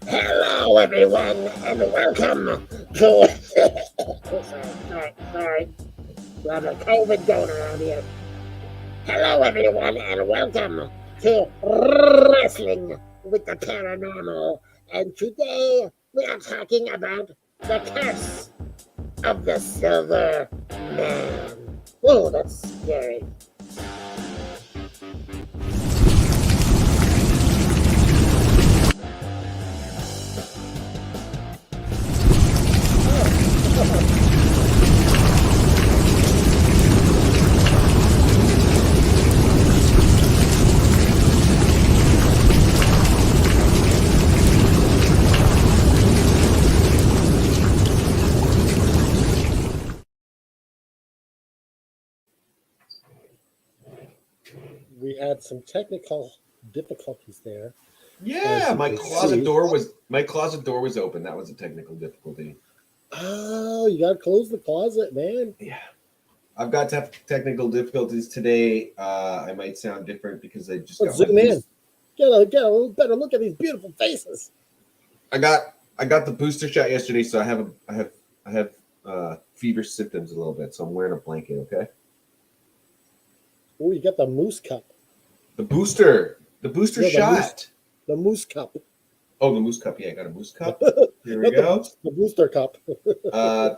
Hello, everyone, and welcome to. sorry. We have a COVID going around here. Hello, everyone, and welcome to Wrestling with the Paranormal. And today we are talking about the curse of the Silverman. Oh, that's scary. We had some technical difficulties there. Yeah, As my you can closet see. door was open. That was a technical difficulty. Oh, you gotta close the closet, man. Yeah, I've got technical difficulties today. I might sound different because I just Let's got zoom in. Get a little better look at these beautiful faces. I got the booster shot yesterday, so I have fever symptoms a little bit. So I'm wearing a blanket. Okay. Oh, you got the moose cup. The booster Yeah, shot. The moose cup. Oh, the moose cup. Yeah, I got a moose cup. Here we Not go. The booster cup.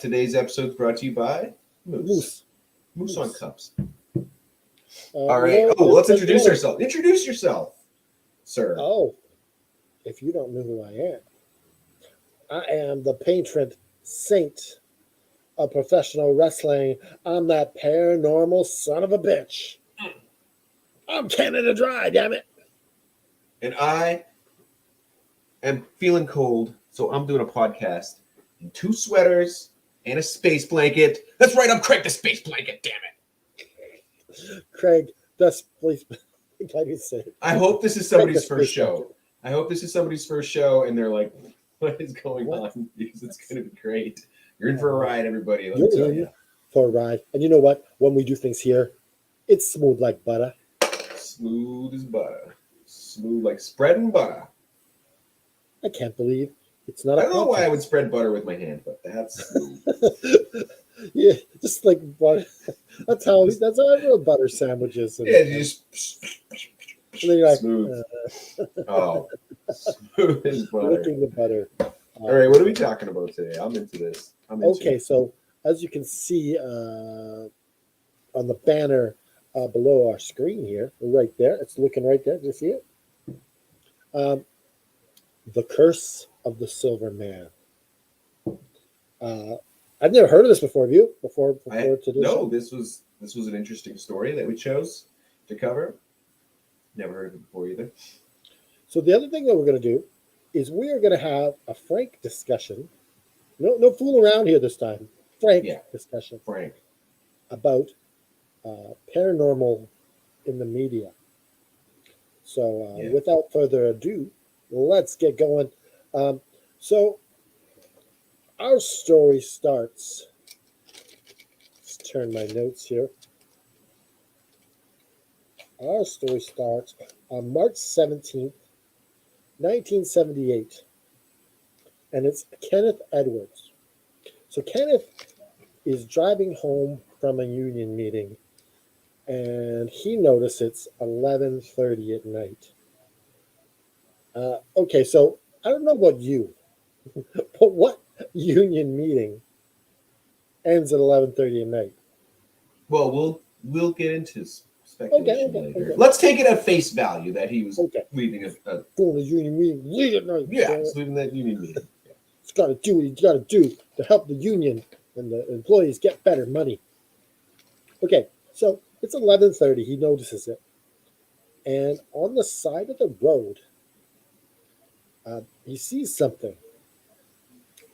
Today's episode is brought to you by Moose on cups. All right. Let's introduce ourselves. Introduce yourself, sir. Oh, if you don't know who I am the patron saint of professional wrestling. I'm that paranormal son of a bitch. I'm Canada Dry, damn it. And I am feeling cold, so I'm doing a podcast in 2 sweaters and a space blanket. That's right, I'm Craig the Space Blanket, damn it. Craig, that's please. Like I said, I hope this is somebody's first show. I hope this is somebody's first show, and they're like, what is going on? Because it's going to be great. You're in for a ride, everybody. Let me tell you. For a ride. And you know what? When we do things here, it's smooth like butter. Smooth as butter. Smooth like spreading butter. I can't believe it's not. I don't know why I would spread butter with my hand, but that's smooth. Yeah, just like butter. That's how I do butter sandwiches. Yeah, you just and then you're like, smooth. Oh, smooth as butter. Licking the butter. All right, what are we talking about today? I'm into this. So as you can see on the banner below our screen here, right there, it's looking right there. Do you see it? The Curse of the Silverman. I've never heard of this before. Have you? Before today? No, this was an interesting story that we chose to cover. Never heard of it before either. So the other thing that we're going to do is we are going to have a frank discussion. No fool around here this time. Frank discussion. Frank. About paranormal in the media. So without further ado, let's get going. So our story starts. Let's turn my notes here. Our story starts on March 17th, 1978. And it's Kenneth Edwards. So Kenneth is driving home from a union meeting, and he notices it's 11:30 at night. Okay, so I don't know about you, but what union meeting ends at 11:30 at night? Well, we'll get into speculation later. Okay. Let's take it at face value that he was leaving a going to union meeting late at night. Yeah, he's leaving that union meeting. Yeah. He's got to do what he's got to do to help the union and the employees get better money. Okay, so it's 11:30. He notices it, and on the side of the road, he sees something.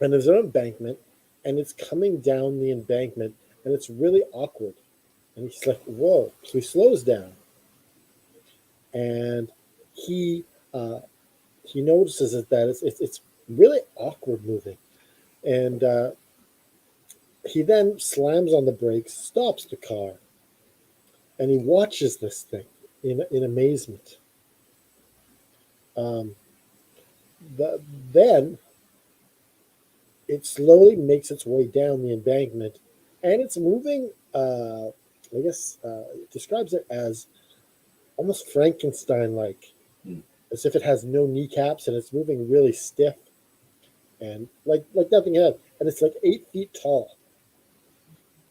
And there's an embankment, and it's coming down the embankment, and it's really awkward. And he's like, "Whoa!" So he slows down, and he notices that it's really awkward moving, and he then slams on the brakes, stops the car, and he watches this thing in amazement. Um, then it slowly makes its way down the embankment, and it's moving. I guess it describes it as almost Frankenstein-like, Hmm. as if it has no kneecaps and it's moving really stiff and like nothing else. And it's like 8 feet tall,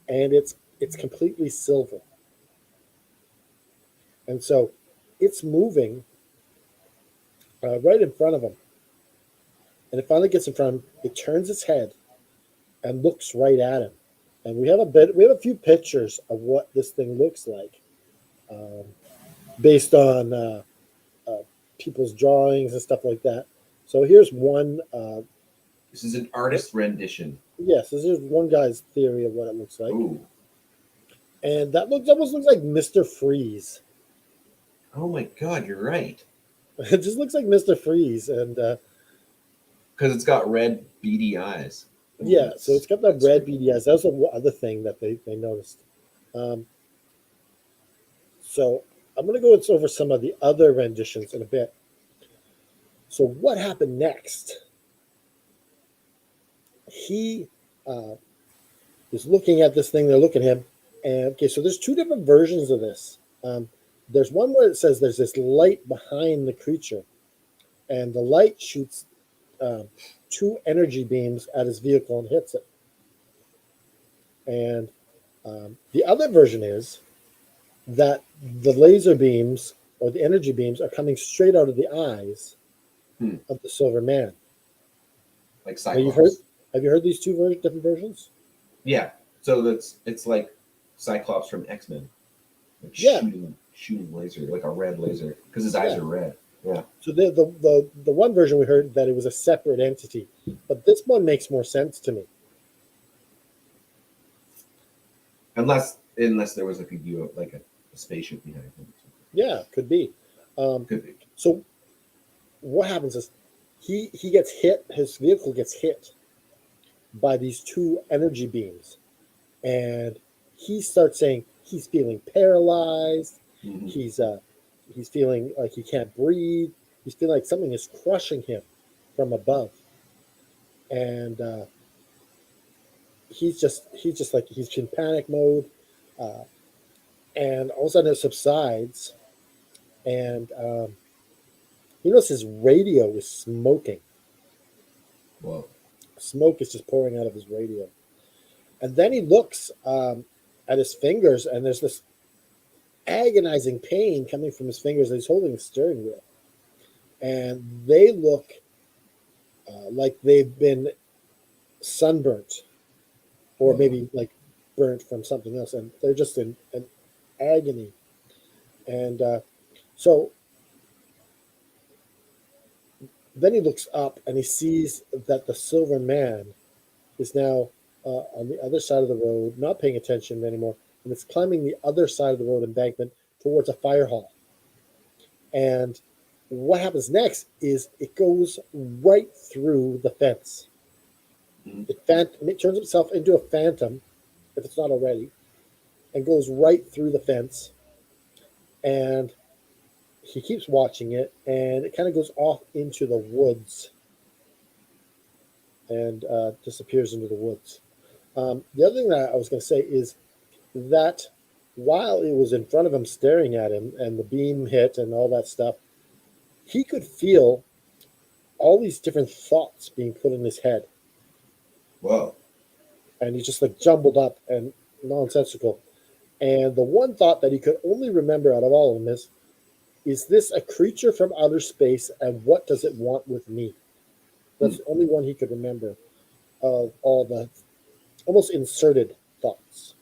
and it's completely silver. And so it's moving right in front of him, and it finally gets in front of him. It turns its head and looks right at him. And we have a few pictures of what this thing looks like, um, based on uh, people's drawings and stuff like that. So here's one. This is an artist rendition. Yes, this is one guy's theory of what it looks like, Ooh. and that almost looks like Mister Freeze. Oh my God, you're right. It just looks like Mister Freeze, and Because it's got red beady eyes. Ooh, yeah, so it's got that that's red creepy. beady eyes. That was the other thing that they noticed. Um, so I'm going to go over some of the other renditions in a bit. So what happened next? He uh, is looking at this thing. They're looking at him, and okay, so there's two different versions of this. There's one where it says there's this light behind the creature, and the light shoots um, two energy beams at his vehicle and hits it. And the other version is that the laser beams or the energy beams are coming straight out of the eyes Hmm. of the Silver Man. Like Have you heard? Cyclops. Have you heard these two different versions? Yeah. So it's like Cyclops from X-Men. Like Yeah. shooting laser, like a red laser, because his eyes Yeah. are red. Yeah. So the one version we heard that it was a separate entity, but this one makes more sense to me. Unless there was like a UFO, like a spaceship behind him. Yeah, could be. Could be. So what happens is he gets hit. His vehicle gets hit by these two energy beams, and he starts saying he's feeling paralyzed. Mhm. He's feeling like he can't breathe. He's feeling like something is crushing him from above, and he's just like he's in panic mode. Uh, and all of a sudden it subsides, and he notices his radio is smoking. Whoa. Smoke is just pouring out of his radio, and then he looks at his fingers, and there's this agonizing pain coming from his fingers. And he's holding the steering wheel, and they look like they've been sunburnt, or Whoa. maybe like burnt from something else, and they're just in agony. And so then he looks up and he sees that the Silver Man is now on the other side of the road, not paying attention anymore, and it's climbing the other side of the road embankment towards a fire hall. And what happens next is it goes right through the fence. Mhm. It turns itself into a phantom, if it's not already, and goes right through the fence. And he keeps watching it, and it kind of goes off into the woods and disappears into the woods. The other thing that I was going to say is that while it was in front of him staring at him and the beam hit and all that stuff, he could feel all these different thoughts being put in his head. Whoa. And he's just like jumbled up and nonsensical. And the one thought that he could only remember out of all of them is this a creature from outer space, and what does it want with me? That's the only one he could remember of all the almost inserted thoughts.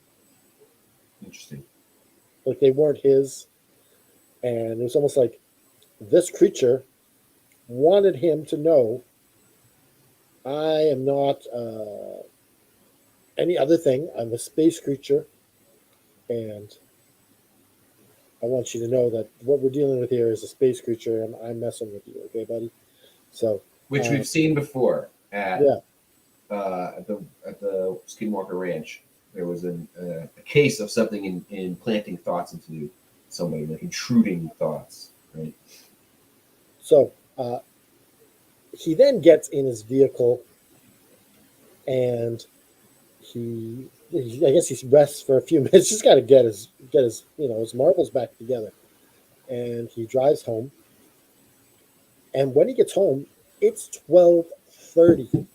Interesting. Like they weren't his. And it was almost like this creature wanted him to know I am not any other thing. I'm a space creature. And I want you to know that what we're dealing with here is a space creature, and I'm messing with you, okay, buddy? So, Which we've seen before at yeah, at the Skinwalker Ranch. There was a case of something implanting thoughts into somebody, like intruding thoughts, right? so He then gets in his vehicle and I guess he rests for a few minutes. Just got to get his his marbles back together. And he drives home. And when he gets home, it's 12:30.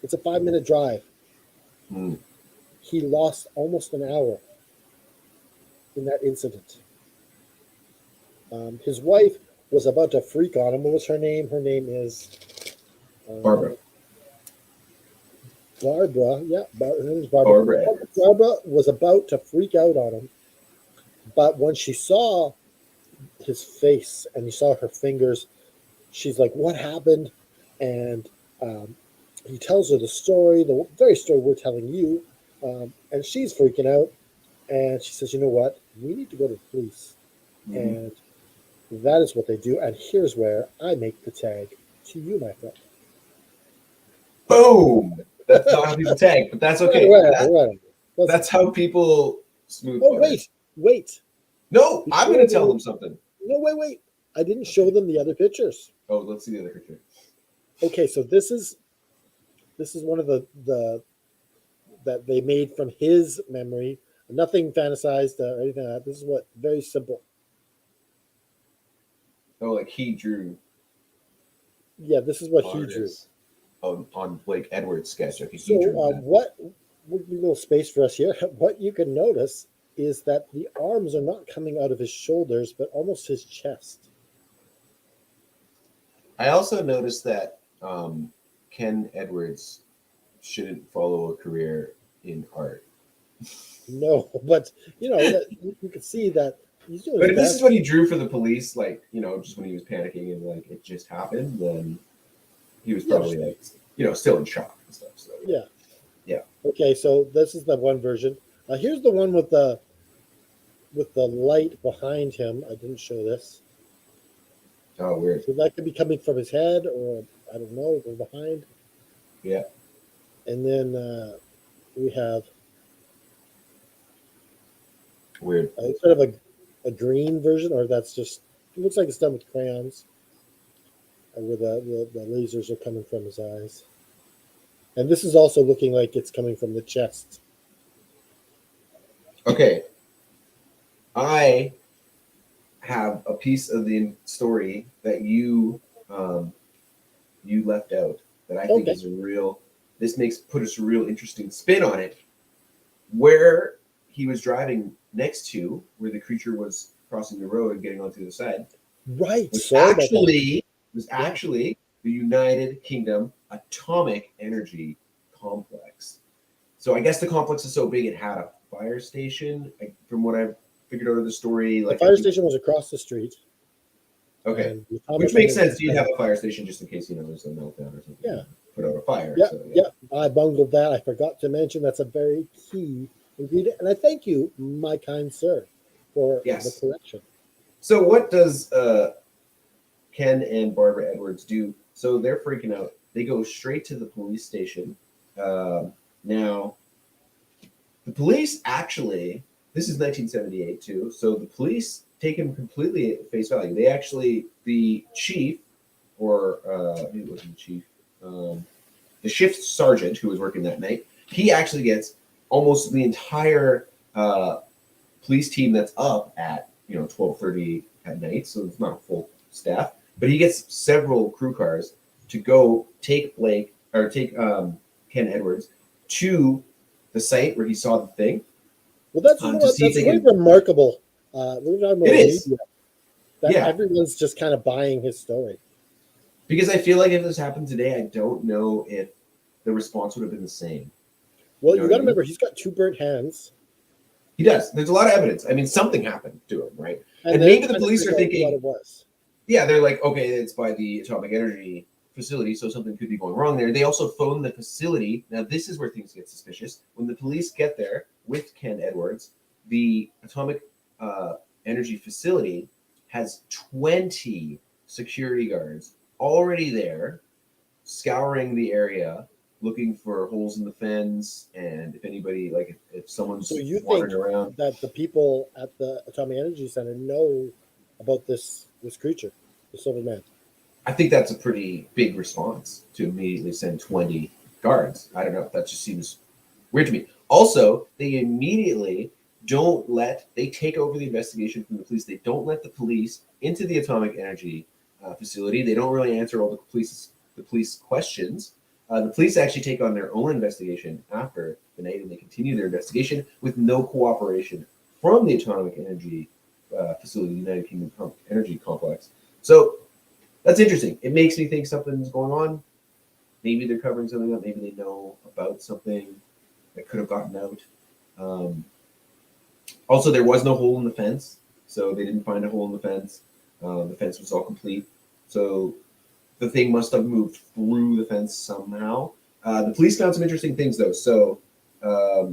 It's a 5-minute drive. Hmm. He lost almost an hour in that incident. His wife was about to freak on him. What was her name? Her name is Barbara. Barbara. Yeah, her name is Barbara. Barbara Edwards. Barbara was about to freak out on him, but when she saw his face and he saw her fingers, she's like, "What happened?" And he tells her the story, the very story we're telling you, and she's freaking out. And she says, "You know what? We need to go to the police." Mhm. And that is what they do. And here's where I make the tag to you, my friend. Boom! That's not how people tag, but that's okay. Right. That's how people smooth. Oh, butters. wait. No, I'm going to tell them something. No, wait. I didn't show them the other pictures. Oh, let's see the other picture. Okay, so this is one of the that they made from his memory. Nothing fantasized or anything like that. This is what very simple. Oh, like he drew. Yeah, this is what he drew. On Blake Edwards' sketch. Okay, So he drew that. what a little space for us here. What you can notice is that the arms are not coming out of his shoulders, but almost his chest. I also noticed that Ken Edwards shouldn't follow a career in art. No, but you can see that he's doing. But his if this best. is what he drew for the police, like, just when he was panicking and like it just happened, then he was probably like, still in shock and stuff. So Yeah. Yeah. Okay, so this is the one version. Here's the one with the light behind him. I didn't show this. Oh, weird. So that could be coming from his head, or I don't know, from behind. Yeah. And then we have Weird. sort of a green version, or that's just it looks like it's done with crayons, where the lasers are coming from his eyes. And this is also looking like it's coming from the chest. Okay. I have a piece of the story that you left out that I think is a real. This put us a real interesting spin on it. Where he was driving next to, where the creature was crossing the road and getting onto the other side, right? Was actually the United Kingdom Atomic Energy Complex. So I guess the complex is so big it had a fire station. From what I've figured out of the story, The fire station was across the street. Okay, which makes sense. You'd have a fire station just in case there's a meltdown or something. Yeah, put out a fire. Yeah. I bungled that. I forgot to mention that's a very key ingredient, and I thank you, my kind sir, for the correction. So what does Ken and Barbara Edwards do? So they're freaking out. They go straight to the police station. Now, the police actually, this is 1978 too, so the police take him completely at face value. They actually, the chief, or maybe it wasn't the chief, the shift sergeant who was working that night, he actually gets almost the entire police team that's up at 12:30 at night, so it's not a full staff, but he gets several crew cars to go take Ken Edwards to the site where he saw the thing. Well, that's quite remarkable. We're talking about it is. Media, that everyone's just kind of buying his story. Because I feel like if this happened today, I don't know if the response would have been the same. Well, you got to remember, he's got 2 burnt hands. He does. There's a lot of evidence. I mean, something happened to him, right? And maybe the police are thinking, what it was. Yeah, they're like, okay, it's by the atomic energy facility, so something could be going wrong there. They also phone the facility. Now, this is where things get suspicious. When the police get there with Ken Edwards, the atomic energy facility has 20 security guards already there, scouring the area, looking for holes in the fence, and if anybody, like if someone's wandering around. That the people at the Atomic Energy Center know about this creature, the Silverman? I think that's a pretty big response to immediately send 20 guards. I don't know. That just seems weird to me. Also, they immediately they take over the investigation from the police. They don't let the police into the atomic energy facility. They don't really answer all the police questions. The police actually take on their own investigation after the night, and they continue their investigation with no cooperation from the atomic energy facility, the United Kingdom Energy Complex. So that's interesting. It makes me think something's going on. Maybe they're covering something up. Maybe they know about something that could have gotten out. Also, there was no hole in the fence, so they didn't find a hole in the fence. The fence was all complete, so the thing must have moved through the fence somehow. The police found some interesting things, though. So, yeah,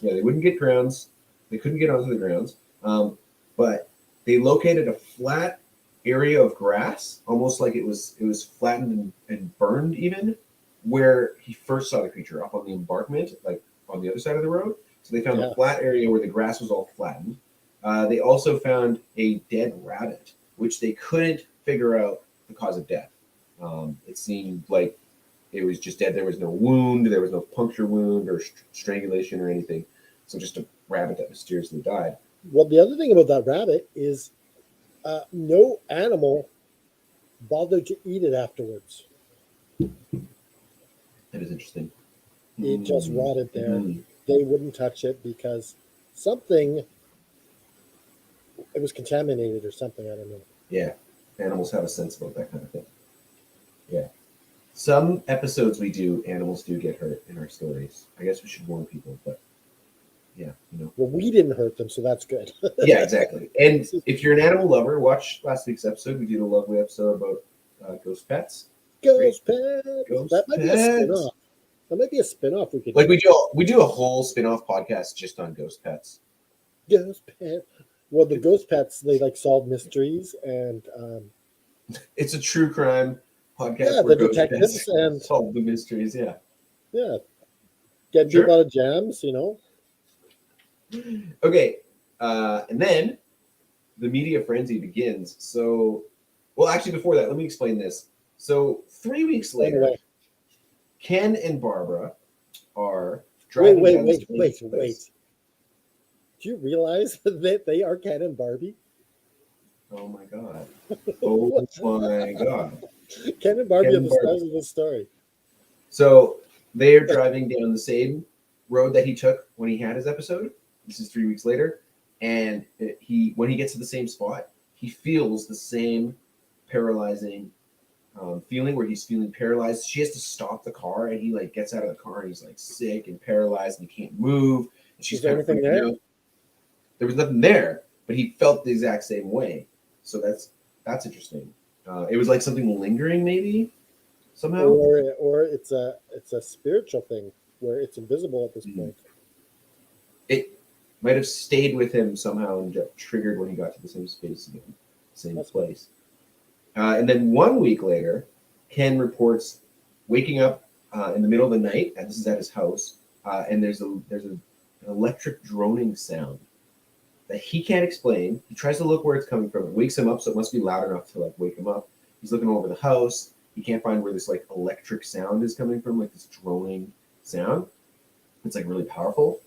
they wouldn't get grounds. They couldn't get onto the grounds, but they located a flat area of grass, almost like it was flattened and burned even, where he first saw the creature up on the embankment, like on the other side of the road. So they found a flat area where the grass was all flattened. They also found a dead rabbit, which they couldn't figure out the cause of death. It seemed like it was just dead. There was no wound. There was no puncture wound or strangulation or anything. So just a rabbit that mysteriously died. Well, the other thing about that rabbit is no animal bothered to eat it afterwards. That is interesting. It just rotted there. They wouldn't touch it because it was contaminated or something. I don't know. Yeah, animals have a sense about that kind of thing. Yeah. Some episodes we do, animals do get hurt in our stories. I guess we should warn people, but yeah, Well, we didn't hurt them, so that's good. Yeah, exactly. And if you're an animal lover, watch last week's episode. We did a lovely episode about ghost pets. Ghost pets. That might be a pets. spin-off. That might be a spin-off we could Like we do a whole spin-off podcast just on ghost pets. Ghost pet. Well, the ghost pets, they like solve mysteries and it's a true crime podcast. Yeah, where the ghost detectives pets and solve the mysteries. Yeah. Get people out of jams, Okay, and then the media frenzy begins. So, well, actually, before that, let me explain this. So, 3 weeks later, Anyway. Ken and Barbara are driving down the street. Wait. Do you realize that they are Ken and Barbie? Oh my god. Oh my god. Ken and Barbie are the stars of this story. So they're driving down the same road that he took when he had his episode. This is 3 weeks later. And when he gets to the same spot, he feels the same paralyzing feeling where he's feeling paralyzed. She has to stop the car, and he like gets out of the car and he's like sick and paralyzed and he can't move. And she's kind of freaking out. There was nothing there, but he felt the exact same way. So that's interesting. It was like something lingering, maybe somehow, or it's a spiritual thing where it's invisible at this point. It might have stayed with him somehow and triggered when he got to the same space again, same place. And then 1 week later, Ken reports waking up in the middle of the night, and this is at his house, and there's an electric droning sound that he can't explain. He tries to look where it's coming from. It wakes him up, so it must be loud enough to like wake him up. He's looking over the house. He can't find where this like electric sound is coming from, like this droning sound. It's like really powerful.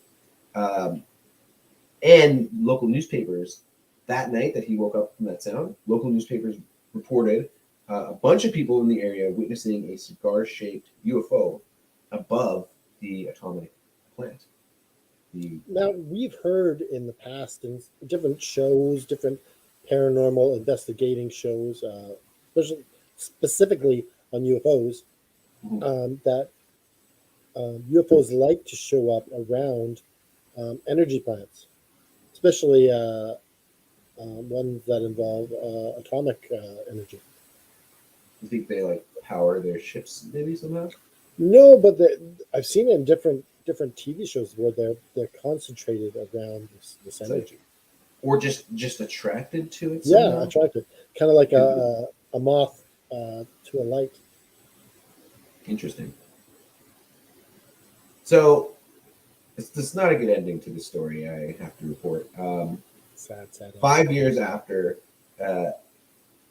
And local newspapers, that night that he woke up from that sound, local newspapers reported a bunch of people in the area witnessing a cigar-shaped UFO above the atomic plant. Now, we've heard in the past in different shows, different paranormal investigating shows, specifically on UFOs, that UFOs like to show up around energy plants, especially ones that involve atomic energy. You think they like power their ships maybe somehow? No, but I've seen it in different TV shows where they're concentrated around this energy, or just attracted to it. Yeah, attracted, kind of like a moth to a light. Interesting. So it's not a good ending to the story, I have to report. Sad. 5 years after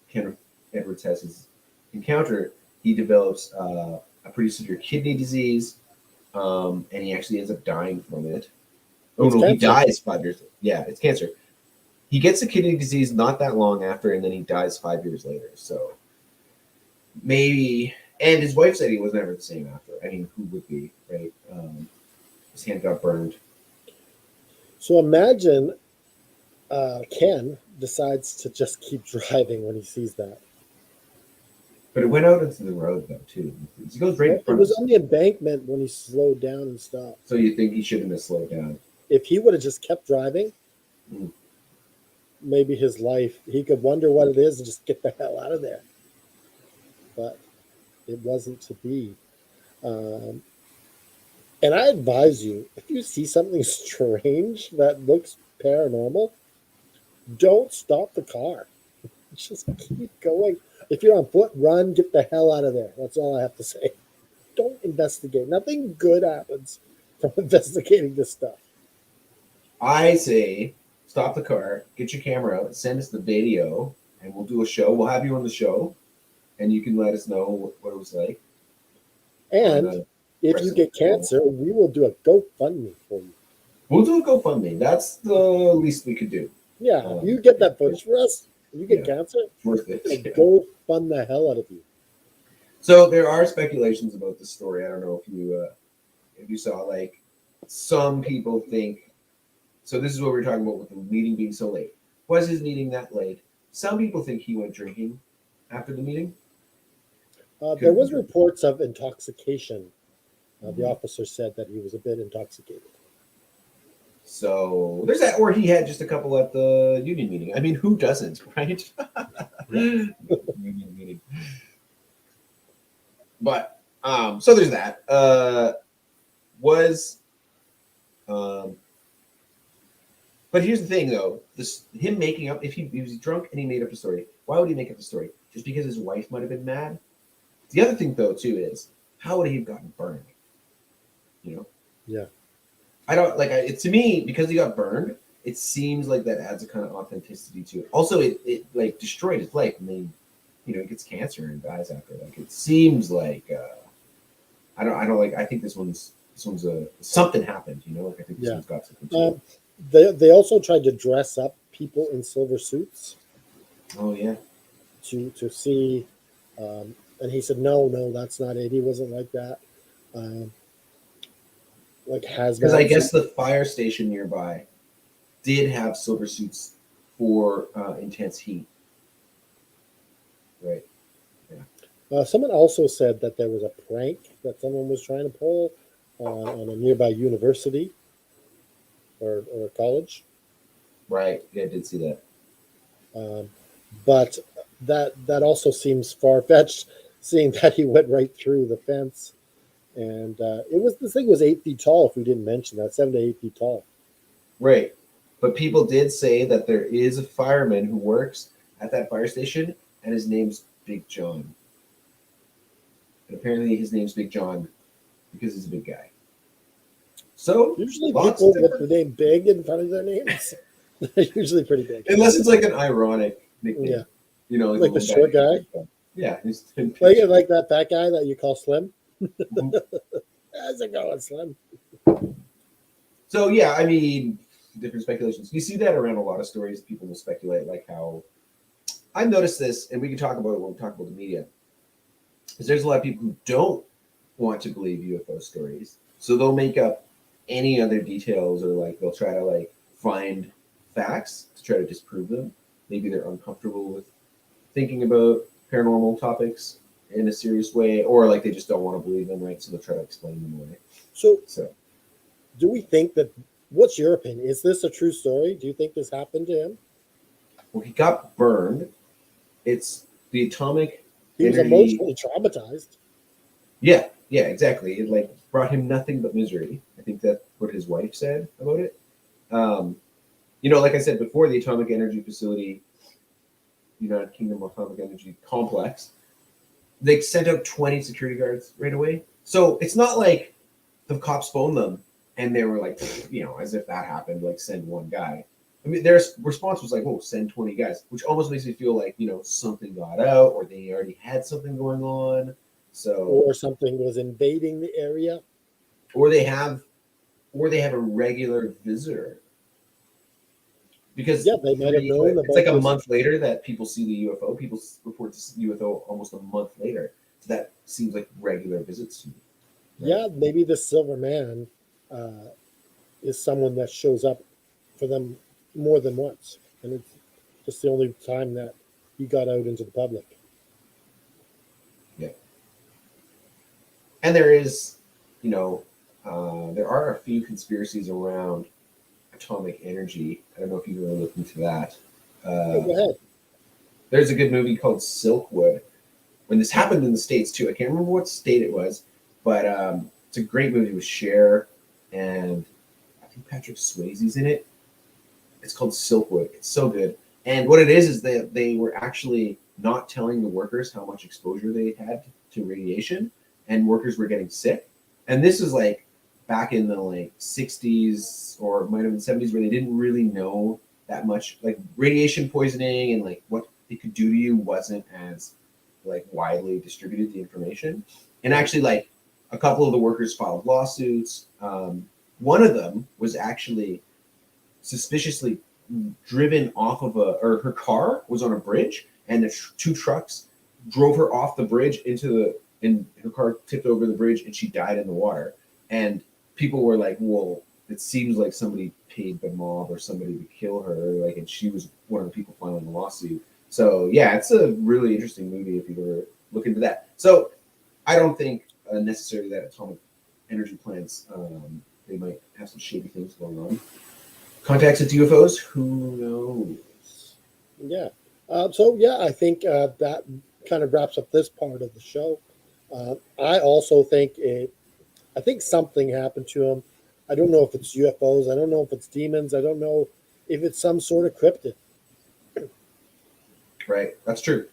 Ken Edwards has his encounter, he develops a pretty severe kidney disease, and he actually ends up dying from it. Oh It's no, he cancer. dies 5 years. Yeah, it's cancer. He gets a kidney disease not that long after, and then he dies 5 years later. So maybe, and his wife said he was never the same after. I mean, who would be, right? His hand got burned. So imagine Ken decides to just keep driving when he sees that. But it went out into the road though too. He goes right in It front was of us. on the embankment when he slowed down and stopped. So you think he shouldn't have slowed down? If he would have just kept driving, Mm. maybe his life, he could wonder what it is and just get the hell out of there. But it wasn't to be. And I advise you, if you see something strange that looks paranormal, don't stop the car. Just keep going. If you're on foot, run, get the hell out of there. That's all I have to say. Don't investigate. Nothing good happens from investigating this stuff. I say stop the car, get your camera out, send us the video, and we'll do a show. We'll have you on the show, and you can let us know what it was like. And if you get cancer, we will do a GoFundMe for you. We'll do a GoFundMe. That's the least we could do. Yeah, you get that footage for us. You get cancer, It's worth it. go fund the hell out of you. So there are speculations about the story. I don't know if you saw, like, some people think. So this is what we're talking about with the meeting being so late. Was his meeting that late? Some people think he went drinking after the meeting. There was reports of intoxication. The officer said that he was a bit intoxicated. So there's that, or he had just a couple at the union meeting. I mean, who doesn't, right? Union meeting. But so there's that. But here's the thing, though. Him making up, if he was drunk and he made up a story, why would he make up the story? Just because his wife might have been mad? The other thing, though, too, is how would he have gotten burned? You know? Yeah. I don't like it. To me, because he got burned, it seems like that adds a kind of authenticity to it. Also, it like destroyed his life, and then he gets cancer and dies after. Like, it seems like I don't like. I think this one's something happened. Like, I think this one's got something to it. They also tried to dress up people in silver suits. Oh yeah. To see, and he said no, that's not it. He wasn't like that. Like hazmat. Because I guess the fire station nearby did have silver suits for intense heat. Right. Yeah. Someone also said that there was a prank that someone was trying to pull on a nearby university or college. Right. Yeah, I did see that. But that also seems far-fetched, seeing that he went right through the fence. And this thing was 8 feet tall, if we didn't mention that, 7 to 8 feet tall. Right. But people did say that there is a fireman who works at that fire station, and his name's Big John. And apparently his name's Big John because he's a big guy. So usually people with the name Big in front of their names, they're usually pretty big. Unless it's like an ironic nickname. Yeah. Like the short guy. Yeah. Like that fat guy that you call Slim. How's it going, Slim? So yeah, I mean, different speculations. You see that around a lot of stories. People will speculate, like how I've noticed this, and we can talk about it when we talk about the media. Is there's a lot of people who don't want to believe UFO stories, so they'll make up any other details, or like they'll try to like find facts to try to disprove them. Maybe they're uncomfortable with thinking about paranormal topics in a serious way, or like they just don't want to believe them, right? So they'll try to explain them away. So do we think that? What's your opinion? Is this a true story? Do you think this happened to him? Well, he got burned. It's the atomic. He was emotionally traumatized. Yeah, exactly. It like brought him nothing but misery. I think that's what his wife said about it. Like I said before, the Atomic Energy Facility, United Kingdom Atomic Energy Complex, they sent out 20 security guards right away. So it's not like the cops phoned them and they were like, as if that happened, like send one guy. I mean, their response was like, "Oh, send 20 guys," which almost makes me feel like something got out, or they already had something going on. So, Or something was invading the area. or they have, a regular visitor because Yeah, they might have known it's like about a this. month later that people see the UFO. People report to see the UFO almost a month later. So that seems like regular visits to me. Right? Yeah, maybe the Silverman uh, is someone that shows up for them more than once, and it's just the only time that he got out into the public. Yeah. And there is, there are a few conspiracies around atomic energy. I don't know if you really looked into that. Oh, go ahead. There's a good movie called Silkwood. When this happened in the States too, I can't remember what state it was, but it's a great movie with Cher and I think Patrick Swayze's in it. It's called Silkwood. It's so good. And what it is that they were actually not telling the workers how much exposure they had to radiation, and workers were getting sick. And this is like back in the like 60s or might have been 70s, where they didn't really know that much. Like radiation poisoning and like what it could do to you wasn't as like widely distributed, the information. And actually, like a couple of the workers filed lawsuits. One of them was actually suspiciously driven off of or her car was on a bridge, and the two trucks drove her off the bridge and her car tipped over the bridge, and she died in the water. And people were like, "Well, it seems like somebody paid the mob or somebody to kill her." Like, and she was one of the people filing the lawsuit. So yeah, it's a really interesting movie if you ever look into that. So I don't think necessarily that atomic energy plants they might have some shady things going on. Contacts with UFOs? Who knows? Yeah. So yeah, I think that kind of wraps up this part of the show. I also think I think something happened to him. I don't know if it's UFOs. I don't know if it's demons. I don't know if it's some sort of cryptid. Right, that's true.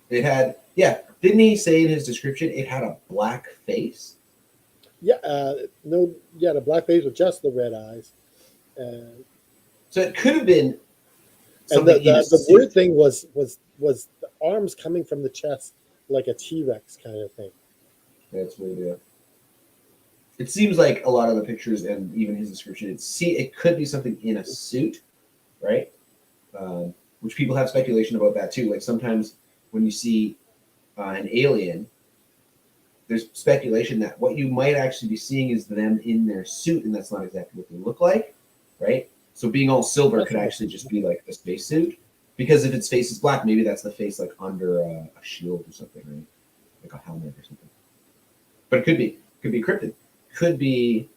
It had, yeah. Didn't he say in his description it had a black face? Yeah. No. Yeah, the black face with just the red eyes. Uh, So it could have been and something in a the suit. weird thing was the arms coming from the chest like a T-Rex kind of thing. That's weird. Yeah. It seems like a lot of the pictures and even his description. It could be something in a suit, right? Which people have speculation about that too. Like sometimes when you see an alien, there's speculation that what you might actually be seeing is them in their suit, and that's not exactly what they look like, right? So being all silver could actually just be like a spacesuit, because if its face is black, maybe that's the face like under a shield or something, right? Like a helmet or something. But it could be cryptid. Could be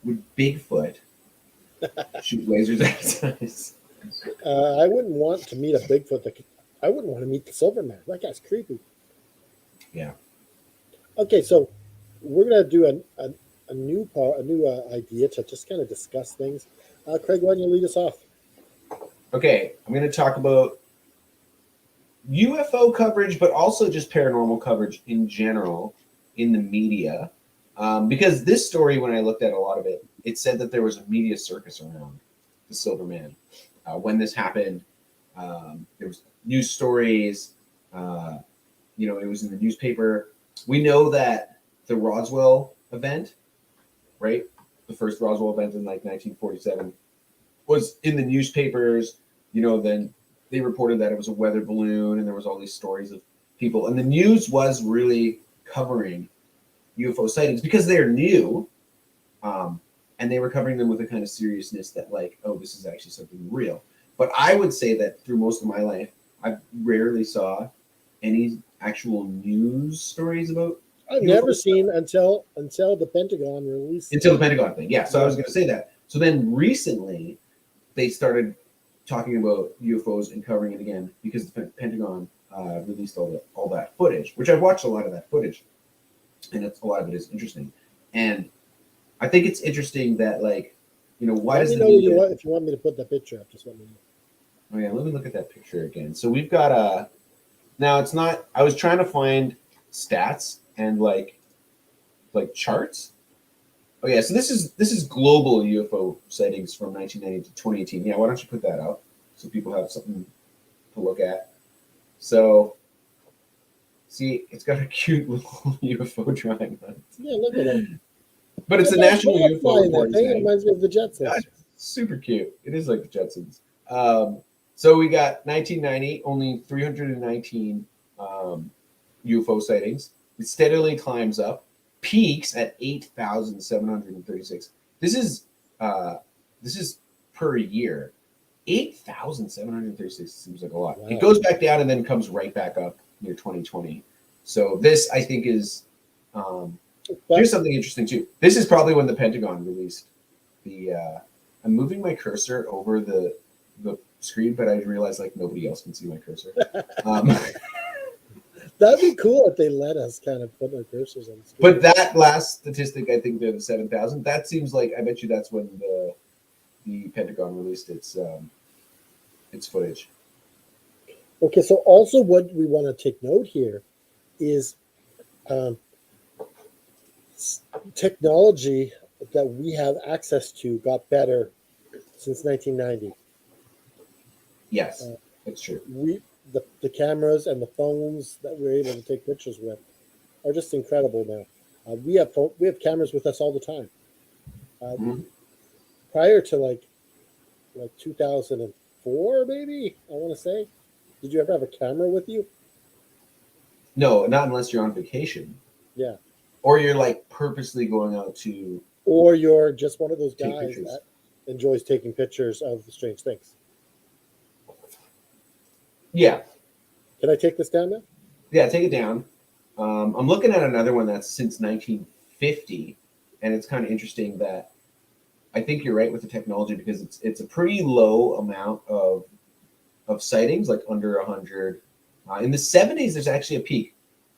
would Bigfoot shoot lasers at its eyes? I wouldn't want to meet a Bigfoot. I wouldn't want to meet the Silverman. That guy's creepy. Yeah. Okay, so we're gonna do a new idea to just kind of discuss things. Craig, why don't you lead us off? Okay, I'm going to talk about UFO coverage, but also just paranormal coverage in general in the media. Because this story, when I looked at a lot of it, it said that there was a media circus around the Silverman. When this happened, there was news stories. It was in the newspaper. We know that the Roswell event, right? The first Roswell event in like 1947 was in the newspapers. Then they reported that it was a weather balloon, and there was all these stories of people. And the news was really covering UFO sightings because they're new, and they were covering them with a kind of seriousness that, like, oh, this is actually something real. But I would say that through most of my life, I rarely saw any actual news stories about. I've never seen until the Pentagon released Until the Pentagon thing, yeah. So I was going to say that. So then recently, they started talking about UFOs and covering it again because the Pentagon released all that footage, which I've watched a lot of that footage, and a lot of it is interesting. And I think it's interesting that, like, why does the media... If you want me to put that picture up, just let me know. Oh yeah, let me look at that picture again. So we've got now it's not. I was trying to find stats and like charts, Oh yeah, so this is global UFO sightings from 1990 to 2018. Yeah, why don't you put that up so people have something to look at? So, see, it's got a cute little UFO drawing on it. Yeah, look at it. But it's Yeah, the that's National flying UFO that Reporting thing. It Tag. reminds me of the Yeah, Jetsons. it's super cute. It is like the Jetsons. So we got 1990, only 319 UFO sightings. It steadily climbs up, peaks at 8,736. Uh, this is per year. 8,736 seems like a lot. Wow. It goes back down and then comes right back up near 2020. So this, I think, is here's something interesting too. This is probably when the Pentagon released the. I'm moving my cursor over the screen, but I realize like nobody else can see my cursor. That'd be cool if they let us kind of put our cursors on the screen. But that last statistic, I think the 7,000. That seems like I bet you that's when the Pentagon released its footage. Okay, so also what we want to take note here is technology that we have access to got better since 1990. Yes, that's true. The cameras and the phones that we're able to take pictures with are just incredible now. We have cameras with us all the time. Prior to like 2004, maybe I want to say, did you ever have a camera with you? No, not unless you're on vacation. Yeah. Or you're like purposely going out to. Or you're just one of those guys pictures. that enjoys taking pictures of the strange things. Yeah. Can I take this down now? Yeah, take it down. I'm looking at another one that's since 1950, and it's kind of interesting that I think you're right with the technology because it's a pretty low amount of sightings, like under 100. In the 70s, there's actually a peak.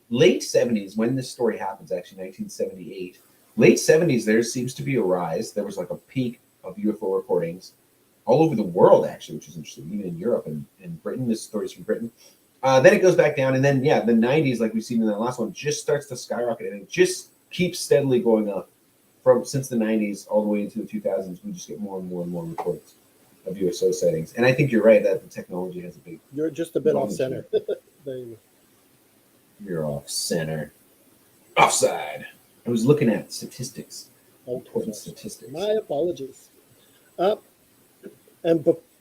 Late 70s, when this story happens, actually 1978. Late 70s, there seems to be a rise. There was like a peak of UFO reportings all over the world, actually, which is interesting, even in Europe and Britain. This story's from Britain. Then it goes back down, and then, yeah, the 90s, like we've seen in that last one, just starts to skyrocket, and it just keeps steadily going up since the 90s all the way into the 2000s. We just get more and more and more reports of UFO sightings. And I think you're right that the technology has a big... You're just a bit off center. There you go. You're off center. Offside. I was looking at statistics. Important statistics. My apologies. But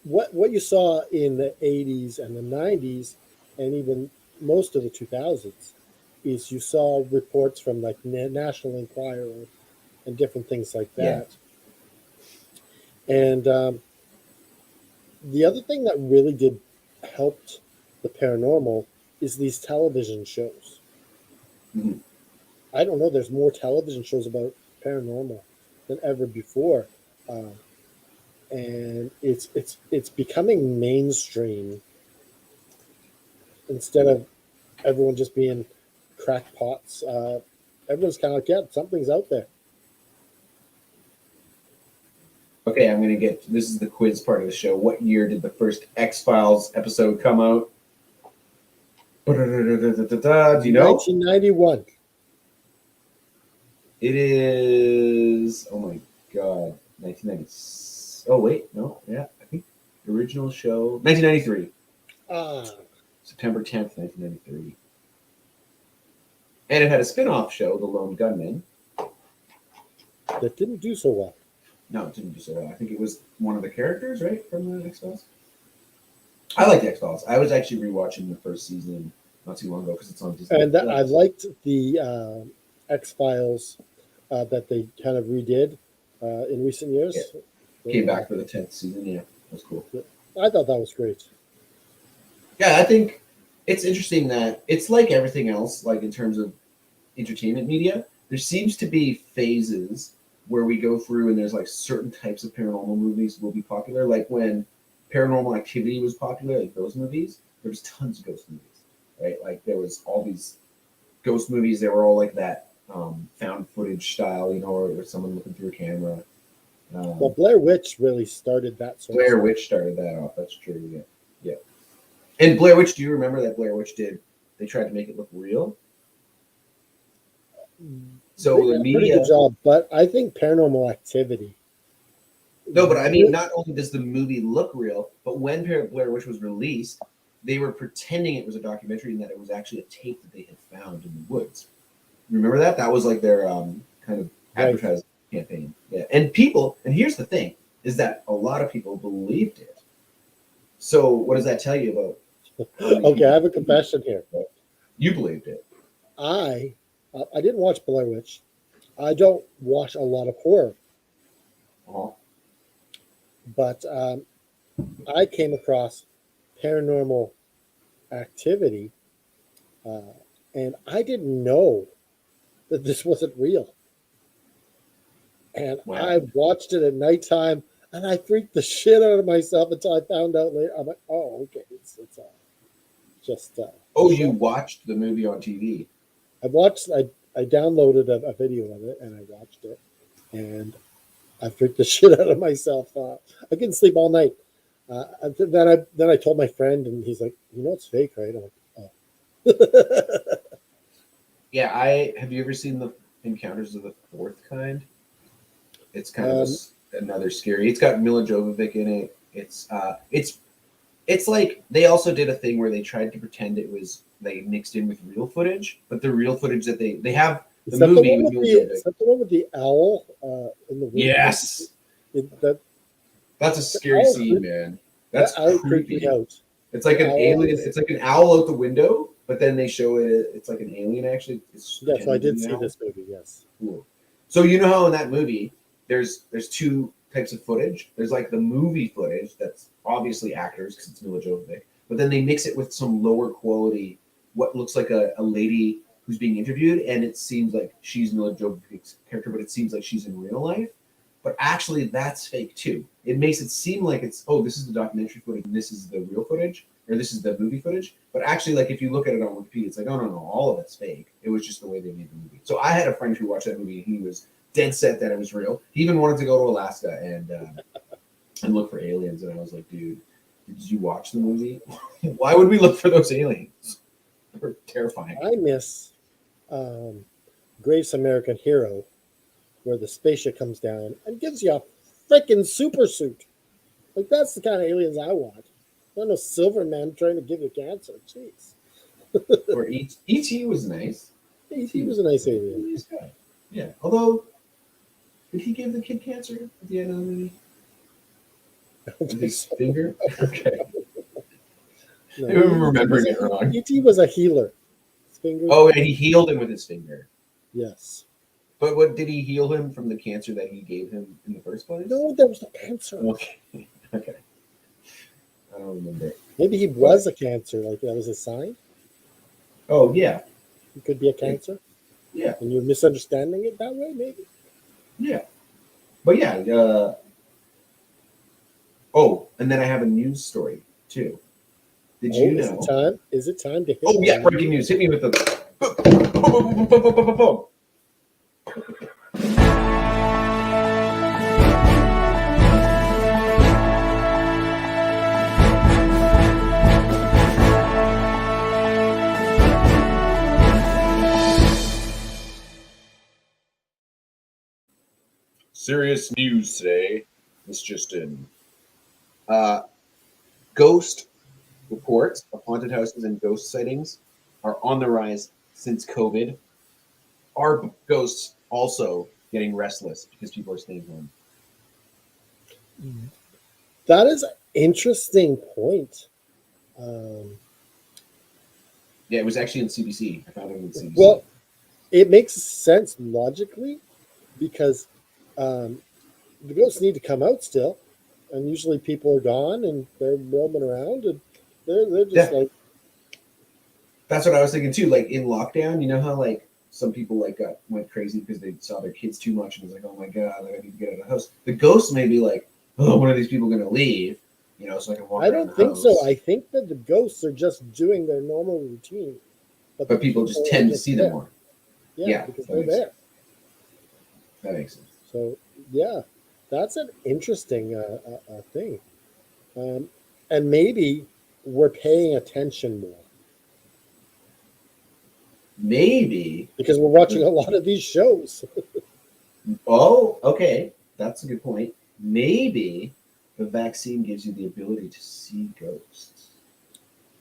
what you saw in the 80s and the 90s, and even most of the 2000s, is you saw reports from like National Enquirer and different things like that. Yeah. And the other thing that really did helped the paranormal is these television shows. Mm-hmm. I don't know. There's more television shows about paranormal than ever before, and it's becoming mainstream instead of everyone just being crackpots. Everyone's kind of like, yeah, something's out there. Okay, I'm gonna get. This is the quiz part of the show. What year did the first X-Files episode come out? Do you know? 1991. It is. Oh my god, 1990. Oh wait, no, yeah, I think the original show 1993. September 10th, 1993. And it had a spin-off show, The Lone Gunman. That didn't do so well. No, it didn't do so well. I think it was one of the characters, right, from the X-Files. I like the X-Files. I was actually rewatching the first season not too long ago because it's on Disney. And I liked the X-Files that they kind of redid in recent years. Yeah. Came back for the 10th season. Yeah, that was cool. I thought that was great. Yeah, I think it's interesting that it's like everything else, like in terms of entertainment media, there seems to be phases where we go through and there's like certain types of paranormal movies will be popular. Like when Paranormal Activity was popular, like those movies, there was tons of ghost movies, right? Like there was all these ghost movies that were all like that found footage style, you know, or someone looking through a camera. Well, Blair Witch really started that. Blair Witch started that off. That's true. Yeah. Yeah. And Blair Witch, do you remember that Blair Witch they tried to make it look real? So They the did a pretty media. good job, but I think Paranormal Activity. No, but I mean, not only does the movie look real, but when Blair Witch was released, they were pretending it was a documentary and that it was actually a tape that they had found in the woods. Remember that? That was like their kind of advertising campaign. Yeah, and here's the thing, is that a lot of people believed it. So what does that tell you about? Okay, I have a confession here. You believed it. I didn't watch Blair Witch. I don't watch a lot of horror, Uh-huh. but I came across Paranormal Activity, uh, and I didn't know that this wasn't real. And Wow. I watched it at nighttime, and I freaked the shit out of myself until I found out later. I'm like, oh, okay, it's just. Oh, you watched the movie on TV? I downloaded a video of it, and I watched it, and I freaked the shit out of myself. I couldn't sleep all night. Then I told my friend, and he's like, "You know it's fake, right?" I'm like, "Oh." Yeah, have you ever seen the Encounters of the Fourth Kind? It's kind of another scary. It's got Mila Jovovich in it. It's like they also did a thing where they tried to pretend it was they mixed in with real footage, but the real footage that they have the movie with Mila Jovovich. Is that the one with the owl in the room? Yes, that's a scary scene, man. That's creepy. Out. It's like an alien. It's like an owl out the window, but then they show it. It's like an alien actually. Yes, I did see this movie. Yes. Cool. So you know how in that movie there's two types of footage. There's like the movie footage that's obviously actors because it's Mila Jovovich, but then they mix it with some lower quality, what looks like a lady who's being interviewed, and it seems like she's Mila Jovovich's character, but it seems like she's in real life. But actually, that's fake too. It makes it seem like it's, oh, this is the documentary footage, and this is the real footage, or this is the movie footage. But actually, like if you look at it on Wikipedia, it's like, oh no, all of it's fake. It was just the way they made the movie. So I had a friend who watched that movie, and he was dead set that it was real. He even wanted to go to Alaska and look for aliens. And I was like, dude, did you watch the movie? Why would we look for those aliens? They're terrifying. I miss Grace American Hero, where the spaceship comes down and gives you a freaking super suit. Like, that's the kind of aliens I want. Not no Silverman trying to give you cancer. Jeez. Or E.T. was nice. E.T. was a nice alien. Yeah. Although, did he give the kid cancer at the end of the movie? With his finger? Okay. No, I'm remembering it wrong. E.T. was a healer. His finger. Oh, and he healed him with his finger. Yes. But what did he heal him from the cancer that he gave him in the first place? No, there was no cancer. Okay. Okay. I don't remember. Maybe he was a cancer. Like, that was a sign. Oh, yeah. It could be a cancer. Yeah. And you're misunderstanding it that way, maybe. Yeah. But yeah. Oh, and then I have a news story too. Did you know? Is it time to hit? Oh yeah, breaking news. Hit me with the. Serious news today. This just in. Ghost reports of haunted houses and ghost sightings are on the rise since COVID. Are ghosts also getting restless because people are staying home? That is an interesting point. Yeah, it was actually in CBC. I found it in CBC. Well, it makes sense logically because the ghosts need to come out still, and usually people are gone and they're roaming around, and they're just like. That's what I was thinking too. Like in lockdown, you know how like some people like went crazy because they saw their kids too much and was like, oh my god, like, I need to get out of the house. The ghosts may be like, oh, when are these people going to leave? You know, so I can walk. I don't think so. I think that the ghosts are just doing their normal routine, but people just tend to see them more. Yeah, because they're there. That makes sense. So yeah, that's an interesting thing, and maybe we're paying attention more. Maybe because we're watching a lot of these shows. Oh, okay. That's a good point. Maybe the vaccine gives you the ability to see ghosts.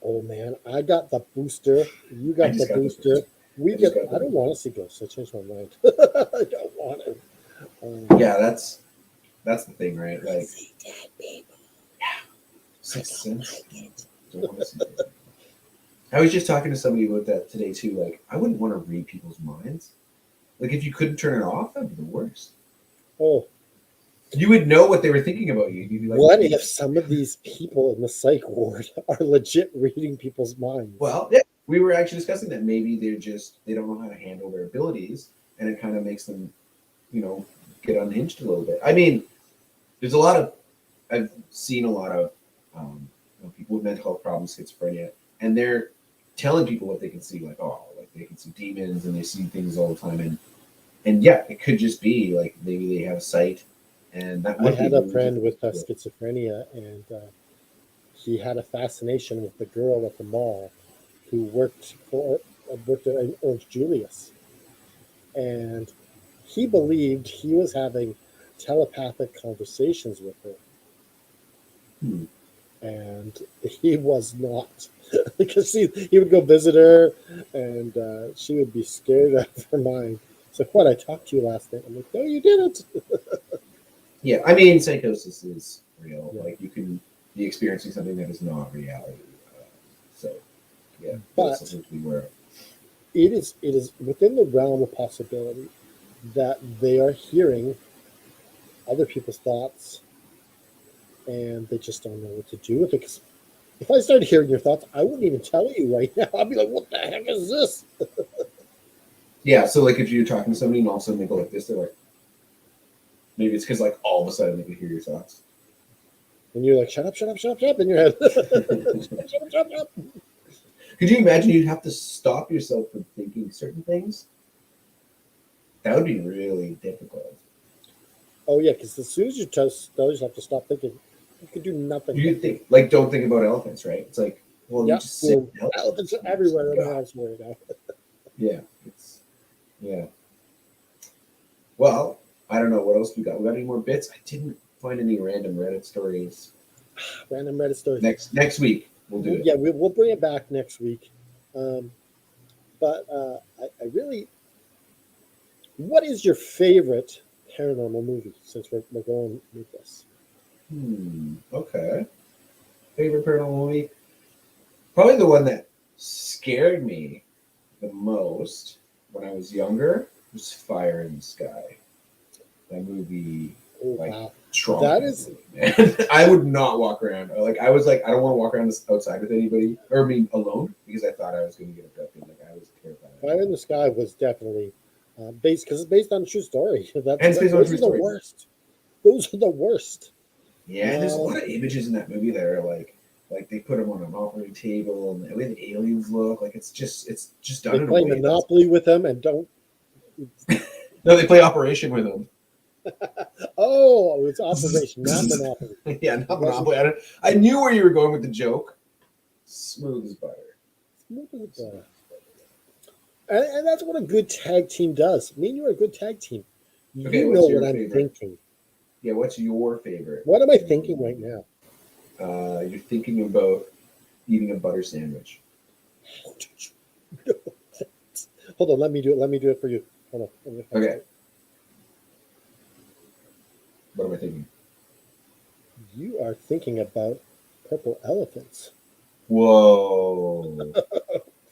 Oh man, I got the booster. You I got the just got the booster. booster. We I just get. got the I don't booster. want to see ghosts. I changed my mind. I don't want it. Yeah, that's the thing, right? Like See dead people. sixth I don't sense. like it. Don't want to see it. I was just talking to somebody about that today too. Like, I wouldn't want to read people's minds. Like, if you couldn't turn it off, that'd be the worst. Oh, You would know what they were thinking about you. You'd be like, what if some of these people in the psych ward are legit reading people's minds? well, yeah, we were actually discussing that maybe they don't know how to handle their abilities, and it kind of makes them, get unhinged a little bit. I mean, there's I've seen a lot of people with mental health problems, schizophrenia, and they're telling people what they can see, like, oh, like they can see demons and they see things all the time, and yeah, it could just be like maybe they have sight, and that I would be had a really friend with difficult to do. schizophrenia, and he had a fascination with the girl at the mall who worked at Orange Julius, and he believed he was having telepathic conversations with her, Hmm. and he was not, because he would go visit her, and she would be scared out of her mind. So, what, I talked to you last night? I'm like, no, you didn't. Yeah, I mean, psychosis is real. Yeah. Like, you can be experiencing something that is not reality. So, yeah, But that's something to be aware of. it is within the realm of possibility that they are hearing other people's thoughts, and they just don't know what to do with it. Because if I started hearing your thoughts, I wouldn't even tell you right now. I'd be like, what the heck is this? Yeah, so like if you're talking to somebody and all of a sudden they go like this, they're like, maybe it's because like all of a sudden they can hear your thoughts. And you're like, shut up, shut up, shut up, shut up in your head. Shut up, shut up. Could you imagine you'd have to stop yourself from thinking certain things? That would be really difficult. Oh, yeah, because as soon as you tell yourself to stop thinking, you can do nothing. You think like don't think about elephants, right? It's like, well, you Yep. just sit. Well, elephants are everywhere in the house right now. Yeah, yeah. Well, I don't know what else we got. We got any more bits? I didn't find any random Reddit stories. Random Reddit stories. Next week we'll do it. Yeah, we'll bring it back next week. But I really, what is your favorite paranormal movie? Since we're going with this, Okay. Favorite paranormal movie? Probably the one that scared me the most when I was younger was Fire in the Sky. That movie, oh like, wow, traumatized me, man. I would not walk around. I was like, I don't want to walk around outside with anybody, or alone, because I thought I was going to get abducted. Like, I was terrified. Fire in the Sky was definitely based, because it's based on a true story. And it's based on a true story. The worst. Those are the worst. Yeah, and there's a lot of images in that movie that are like they put them on an operating table, and the way the aliens look, like it's just done They in a play way. Monopoly with them and don't. No, they play Operation with them. Oh, it's Operation, not Monopoly. Yeah, not Monopoly. I knew where you were going with the joke. Smooth as butter. And that's what a good tag team does. Me and you are a good tag team. Okay, You know what I'm thinking. Yeah, what's your favorite? What am I thinking right now? You're thinking about eating a butter sandwich. Hold on, let me do it. Let me do it for you. Hold on. Okay. What am I thinking? You are thinking about purple elephants. Whoa.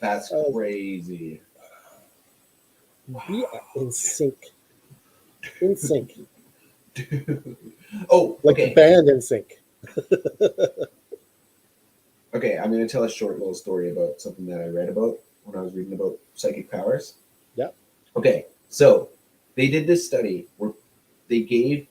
That's crazy. We are in sync. In sync. Oh, like okay. the band In Sync. Okay, I'm going to tell a short little story about something that I read about when I was reading about psychic powers. Yep. Okay, so they did this study where they gave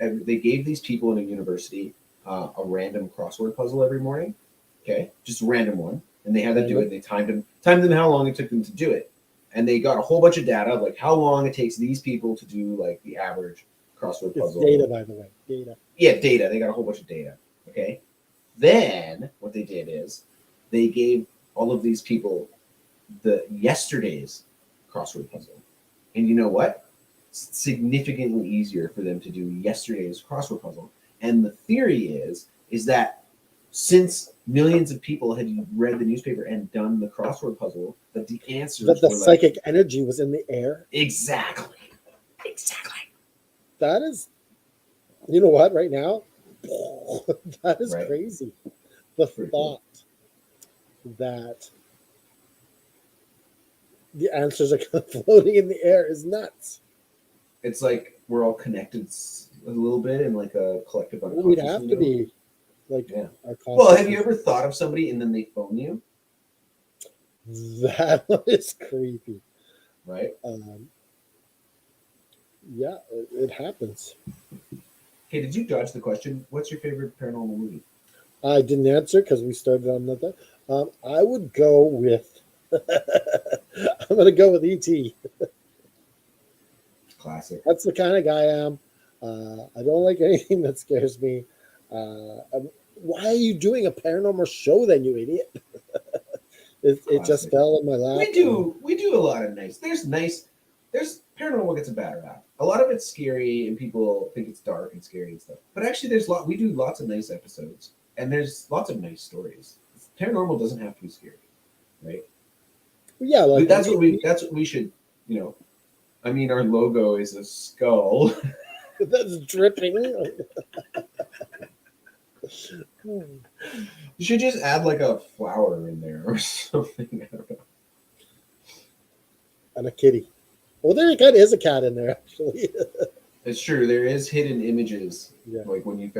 these people in a university a random crossword puzzle every morning. Okay, just a random one, and they had to do it. They timed them how long it took them to do it, and they got a whole bunch of data of like how long it takes these people to do like the average crossword puzzle. It's data, by the way. Data. Yeah, data. They got a whole bunch of data. Okay. Then what they did is they gave all of these people the yesterday's crossword puzzle. And you know what? It's significantly easier for them to do yesterday's crossword puzzle. And the theory is that since millions of people had read the newspaper and done the crossword puzzle, that the answers That the were psychic energy was in the air. Exactly. That is, you know what, right now? That is Right. crazy. The Pretty thought cool. that the answers are kind of floating in the air is nuts. It's like we're all connected a little bit in like a collective unconscious. We'd have to be like Yeah. our Well, have you consciousness. ever thought of somebody and then they phone you? That is creepy. Right? Yeah, it happens. Hey, did you dodge the question? What's your favorite paranormal movie? I didn't answer because we started on that. I would go with. I'm going to go with E.T. Classic. That's the kind of guy I am. I don't like anything that scares me. Why are you doing a paranormal show then, you idiot? It just Classic. fell in my lap. We do a lot of nice. There's paranormal gets a bad rap. A lot of it's scary and people think it's dark and scary and stuff. But actually, we do lots of nice episodes and there's lots of nice stories. Paranormal doesn't have to be scary, right? Yeah, like that's what we should, you know. I mean, our logo is a skull. that's dripping. You should just add like a flower in there or something. I don't know. And a kitty. Well, there kind of is a cat in there, actually. It's true. There is hidden images. Yeah. Like you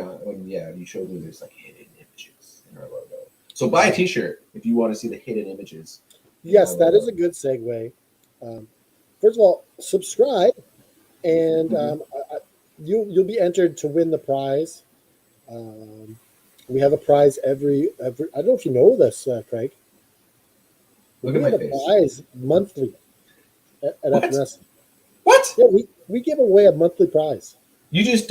showed me there's like hidden images in our logo. So buy a T-shirt if you want to see the hidden images. Yes, that is a good segue. First of all, subscribe, and you'll be entered to win the prize. We have a prize every. I don't know if you know this, Craig. Look at my have face. a prize monthly at What? FNS. What? Yeah, we give away a monthly prize. You just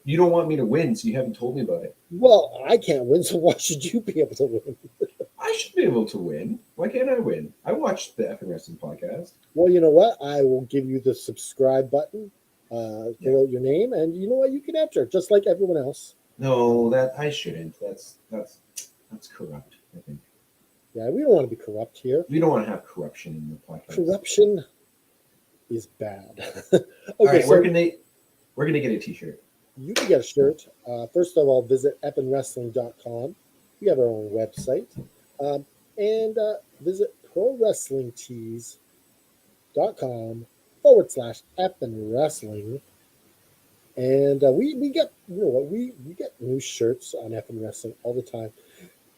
you don't want me to win, so you haven't told me about it. Well, I can't win, so why should you be able to win? I should be able to win. Why can't I win? I watched the Effing Wrestling podcast. Well, you know what? I will give you the subscribe button, fill out your name, and you know what? You can enter, just like everyone else. No, that I shouldn't. That's corrupt, I think. Yeah, we don't want to be corrupt here. We don't want to have corruption in the podcast. Corruption is bad. Okay, All right, so we're gonna get a T-shirt. you can get a shirt. First of all, visit epinwrestling.com. We have our own website. And visit prowrestling.com/epinwrestling. And we get we get new shirts on Effin Wrestling all the time.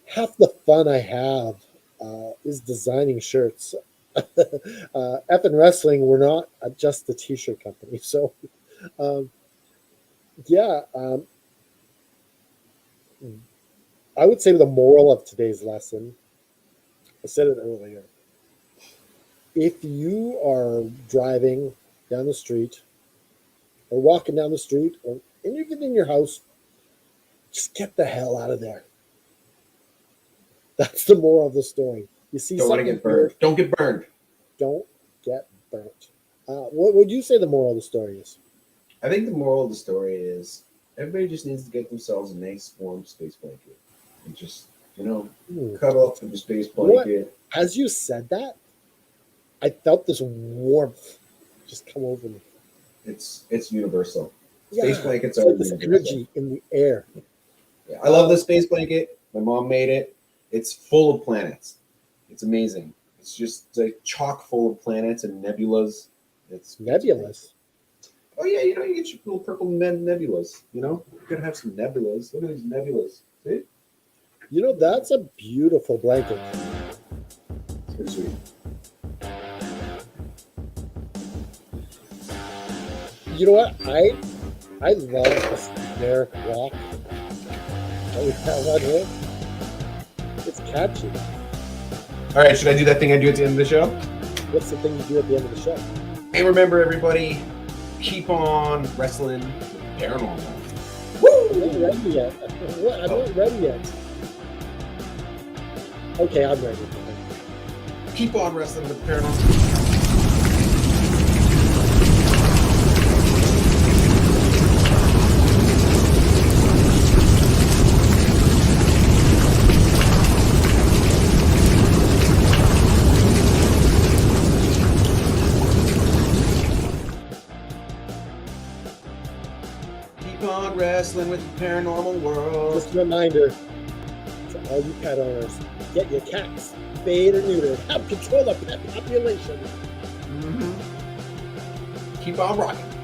Half the fun I have is designing shirts. Effin Wrestling, we're not just the t-shirt company. So I would say the moral of today's lesson, I said it earlier, if you are driving down the street or walking down the street or even in your house, just get the hell out of there. That's the moral of the story. You see, Don't want to get burned. Don't get burned. Don't get burnt. What would you say the moral of the story is? I think the moral of the story is everybody just needs to get themselves a nice warm space blanket and just, cuddle up to the space blanket. As you said that, I felt this warmth just come over me. It's universal. Space blankets are like this energy in the air. Yeah, I love the space blanket. My mom made it. It's full of planets. It's amazing. It's just like chock full of planets and nebulas. It's nebulas. Oh yeah, you get your little purple nebulas. You gotta have some nebulas. Look at these nebulas. See? That's a beautiful blanket. It's pretty sweet. You know what? I love this generic rock that we have on here. It's catchy. All right, should I do that thing I do at the end of the show? What's the thing you do at the end of the show? Hey, remember everybody, keep on wrestling paranormal. I'm not ready yet. I'm not ready yet. Okay, I'm ready. Keep on wrestling with paranormal. Keep on wrestling with the paranormal world. Just a reminder to all you pet owners, get your cats spayed or neutered. Help control the pet population. Keep on rocking.